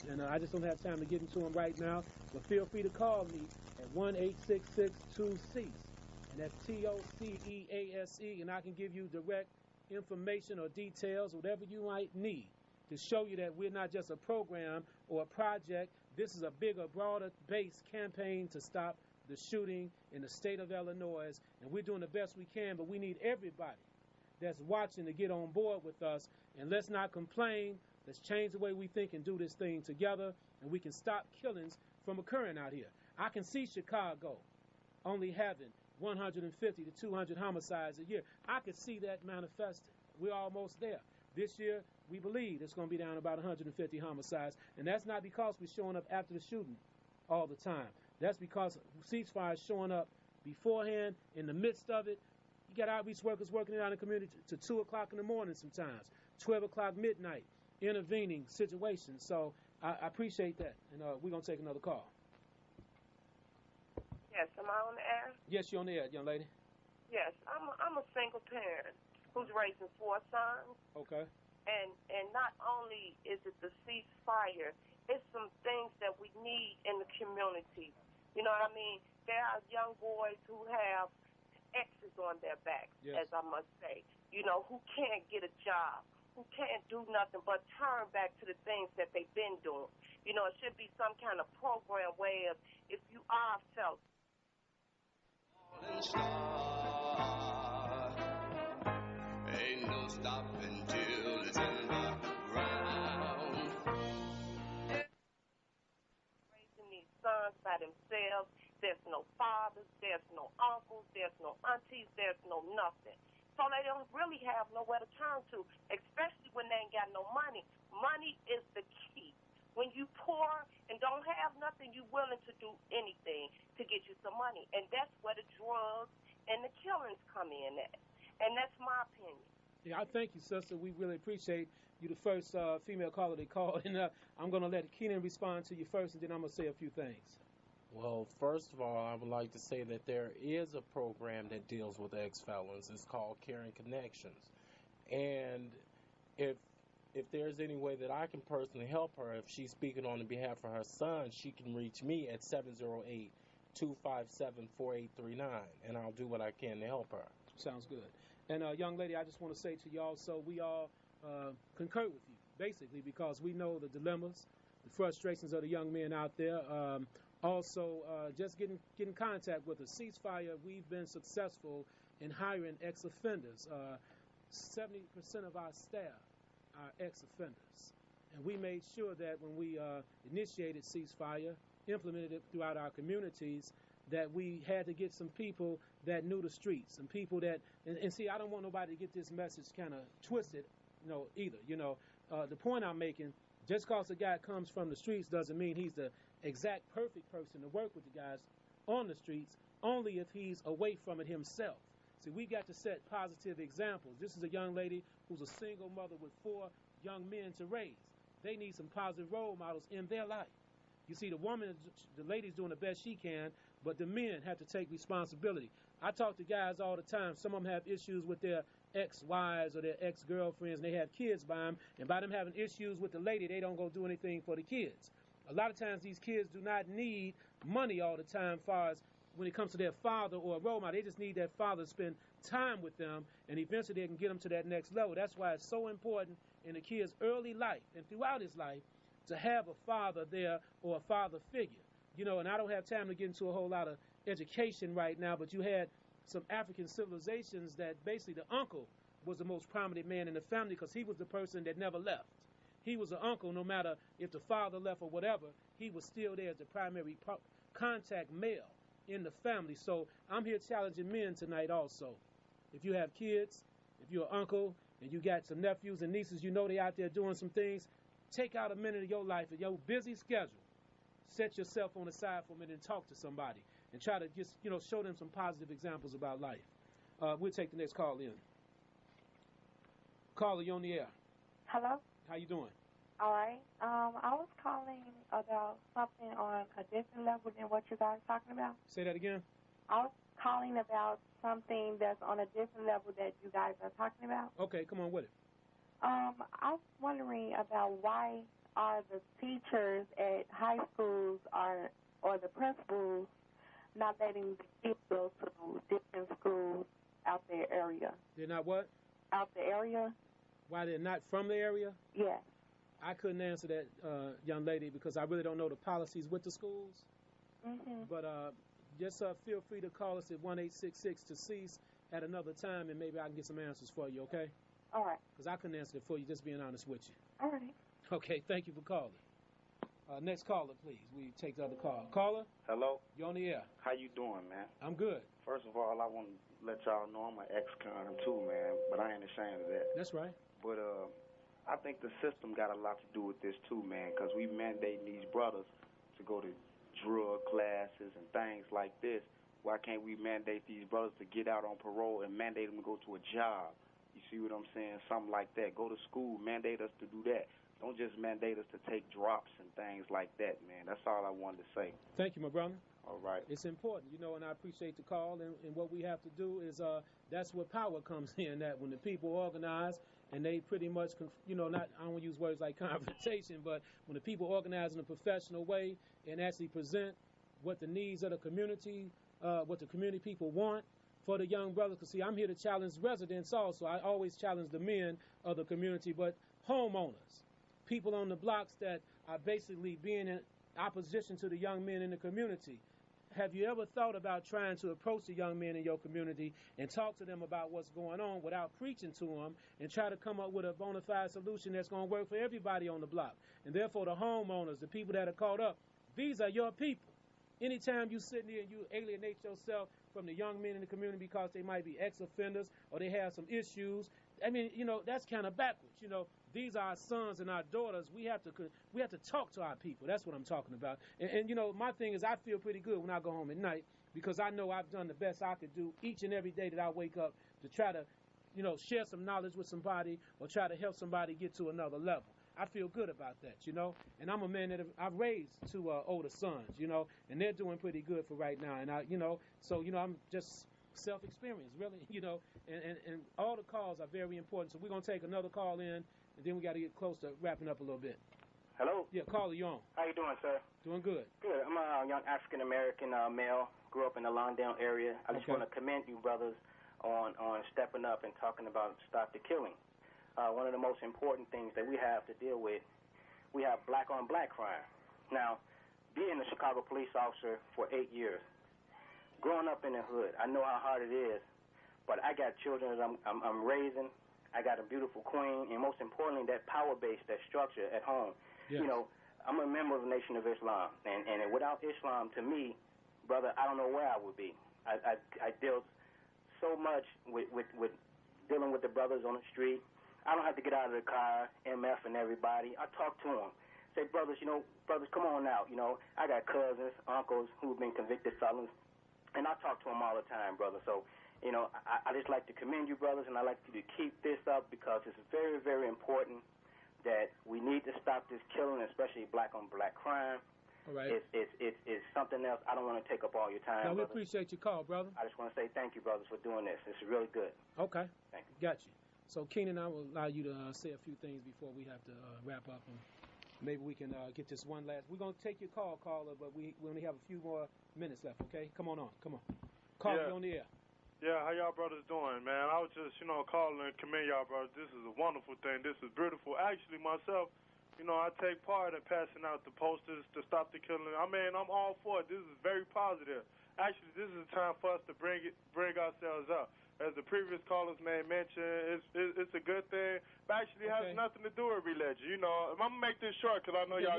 and I just don't have time to get into them right now. But feel free to call me at 1-866-2-CEASE, and that's TOCEASE, and I can give you direct information or details, whatever you might need, to show you that we're not just a program or a project. This is a bigger, broader-based campaign to stop the shooting in the state of Illinois, and we're doing the best we can, but we need everybody that's watching to get on board with us, and let's not complain. Let's change the way we think and do this thing together, and we can stop killings from occurring out here. I can see Chicago only having 150 to 200 homicides a year. I could see that manifesting. We're almost there. This year, we believe it's going to be down about 150 homicides, and that's not because we're showing up after the shooting all the time. That's because ceasefire is showing up beforehand, in the midst of it. You got outreach workers working it out in the community to 2 o'clock in the morning sometimes, 12 o'clock midnight, intervening situations. So I appreciate that, and we're going to take another call. Yes, am I on the air? Yes, you're on the air, young lady. Yes, I'm a single parent who's raising 4 sons. Okay. And not only is it the ceasefire, it's some things that we need in the community. You know what I mean? There are young boys who have X's on their back, yes, as I must say, you know, who can't get a job, who can't do nothing but turn back to the things that they've been doing. You know, it should be some kind of program where if you are felt. Ain't no stopping till it's in the ground. Raising these sons by themselves. There's no fathers, there's no uncles, there's no aunties, there's no nothing. So they don't really have nowhere to turn to, especially when they ain't got no money. Money is the key. When you poor and don't have nothing, you're willing to do anything to get you some money. And that's where the drugs and the killings come in at. And that's my opinion. Yeah, I thank you, sister. We really appreciate you, the first female caller they called. And I'm going to let Keenan respond to you first, and then I'm going to say a few things. Well, first of all, I would like to say that there is a program that deals with ex-felons. It's called Caring Connections. And if there's any way that I can personally help her, if she's speaking on behalf of her son, she can reach me at 708-257-4839, and I'll do what I can to help her. Sounds good. And young lady, I just want to say to y'all, so we all concur with you, basically, because we know the dilemmas, the frustrations of the young men out there. Also, just get in contact with us. Ceasefire, we've been successful in hiring ex-offenders. 70% of our staff are ex-offenders. And we made sure that when we initiated ceasefire, implemented it throughout our communities, that we had to get some people that knew the streets, some people that, and see, I don't want nobody to get this message kind of twisted, either. The point I'm making, just because a guy comes from the streets doesn't mean he's the exact perfect person to work with the guys on the streets, only if he's away from it himself. See, we got to set positive examples. This is a young lady who's a single mother with 4 young men to raise. They need some positive role models in their life. You see, the lady's doing the best she can, but the men have to take responsibility. I talk to guys all the time. Some of them have issues with their ex-wives or their ex-girlfriends, and they have kids by them. And by them having issues with the lady, they don't go do anything for the kids. A lot of times these kids do not need money all the time, far as when it comes to their father or a role model. They just need their father to spend time with them, and eventually they can get them to that next level. That's why it's so important in a kid's early life and throughout his life to have a father there or a father figure. And I don't have time to get into a whole lot of education right now, but you had some African civilizations that basically the uncle was the most prominent man in the family because he was the person that never left. He was an uncle no matter if the father left or whatever. He was still there as the primary contact male in the family. So I'm here challenging men tonight also. If you have kids, if you're an uncle and you got some nephews and nieces, they out there doing some things, take out a minute of your life in your busy schedule. Set yourself on the side for a minute and talk to somebody and try to just, show them some positive examples about life. We'll take the next call in. Caller, you on the air. Hello? How you doing? All right. I was calling about something on a different level than what you guys are talking about. Say that again. I was calling about something that's on a different level that you guys are talking about. Okay, come on with it. I was wondering about why are the teachers at high schools or the principals not letting the kids go to different schools out their area? They're not what? Out the area? Why they're not from the area? Yes. I couldn't answer that, young lady, because I really don't know the policies with the schools. Mm-hmm. But just feel free to call us at 1-866-TO-CEASE at another time, and maybe I can get some answers for you, okay? All right. Because I couldn't answer it for you, just being honest with you. All right. Okay, thank you for calling. Next caller, please. We take the other call. Caller? Hello? You're on the air. How you doing, man? I'm good. First of all, I want to let y'all know I'm an ex-con too, man, but I ain't ashamed of that. That's right. But I think the system got a lot to do with this too, man, because we mandate these brothers to go to drug classes and things like this. Why can't we mandate these brothers to get out on parole and mandate them to go to a job? You see what I'm saying? Something like that. Go to school, mandate us to do that. Don't just mandate us to take drops and things like that, man. That's all I wanted to say. Thank you, my brother. All right. It's important, and I appreciate the call. And what we have to do is that's where power comes in, that when the people organize and they pretty much, I don't want to use words like confrontation, but when the people organize in a professional way and actually present what the needs of the community, what the community people want for the young brothers. Because, see, I'm here to challenge residents also. I always challenge the men of the community, but homeowners, people on the blocks that are basically being in opposition to the young men in the community. Have you ever thought about trying to approach the young men in your community and talk to them about what's going on without preaching to them and try to come up with a bona fide solution that's going to work for everybody on the block? And therefore, the homeowners, the people that are caught up, these are your people. Anytime you sit there and you alienate yourself from the young men in the community because they might be ex-offenders or they have some issues, that's kind of backwards. These are our sons and our daughters. We have to talk to our people. That's what I'm talking about. And my thing is, I feel pretty good when I go home at night because I know I've done the best I could do each and every day that I wake up to try to, share some knowledge with somebody or try to help somebody get to another level. I feel good about that, And I'm a man that I've raised two older sons, and they're doing pretty good for right now. And I'm just self-experienced, really, and all the calls are very important. So we're going to take another call in, and then we got to get close to wrapping up a little bit. Hello? Yeah, caller, you on. How you doing, sir? Doing good. Good. I'm a young African-American male, grew up in the Lawndale area. I just want to commend you, brothers, on stepping up and talking about stop the killing. One of the most important things that we have to deal with, we have black-on-black crime. Now, being a Chicago police officer for 8 years, growing up in the hood, I know how hard it is, but I got children that I'm raising. I got a beautiful queen, and most importantly, that power base, that structure at home. Yes. I'm a member of the Nation of Islam, and without Islam, to me, brother, I don't know where I would be. I dealt so much with dealing with the brothers on the street. I don't have to get out of the car, MF and everybody. I talk to them. Say, brothers, come on out. I got cousins, uncles who've been convicted felons, and I talk to them all the time, brother. So, I just like to commend you, brothers, and I like you to keep this up because it's very, very important that we need to stop this killing, especially black-on-black crime. All right. It's something else. I don't want to take up all your time, we brother. Appreciate your call, brother. I just want to say thank you, brothers, for doing this. This is really good. Okay. Thank you. Got you. So, Keenan, I will allow you to say a few things before we have to wrap up, and maybe we can get this one last. We're going to take your call, caller, but we only have a few more minutes left, okay? Come on. Caller, you're on the air. Yeah, how y'all brothers doing, man? I was just, calling and commend y'all brothers. This is a wonderful thing. This is beautiful. Actually, myself, I take part in passing out the posters to stop the killing. I'm all for it. This is very positive. Actually, this is a time for us to bring ourselves up. As the previous callers may mention, it's a good thing, but actually it has nothing to do with religion. I'm gonna make this short because I know y'all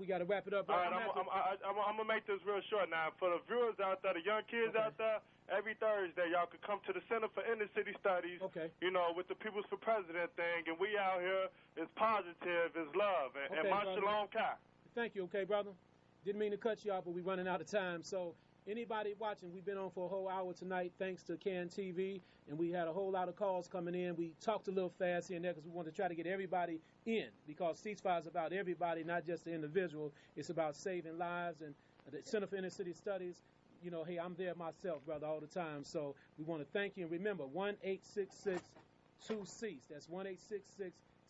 we gotta wrap it up. All right, I'm gonna make this real short now. For the viewers out there, the young kids out there, every Thursday y'all could come to the Center for Inner City Studies. With the People's for President thing, and we out here is positive, is love, and my shalom kai. Thank you, brother. Didn't mean to cut you off, but we're running out of time. So. Anybody watching, we've been on for a whole hour tonight thanks to CAN TV, and we had a whole lot of calls coming in. We talked a little fast here and there because we wanted to try to get everybody in because ceasefire is about everybody, not just the individual. It's about saving lives, and the Center for Inner City Studies, hey, I'm there myself, brother, all the time. So we want to thank you. And remember, 1-866-2-CEASE. That's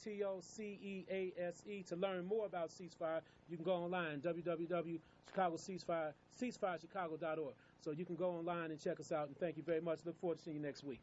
CEASE. To learn more about Ceasefire, you can go online, www.ceasefirechicago.org. So you can go online and check us out, and thank you very much. Look forward to seeing you next week.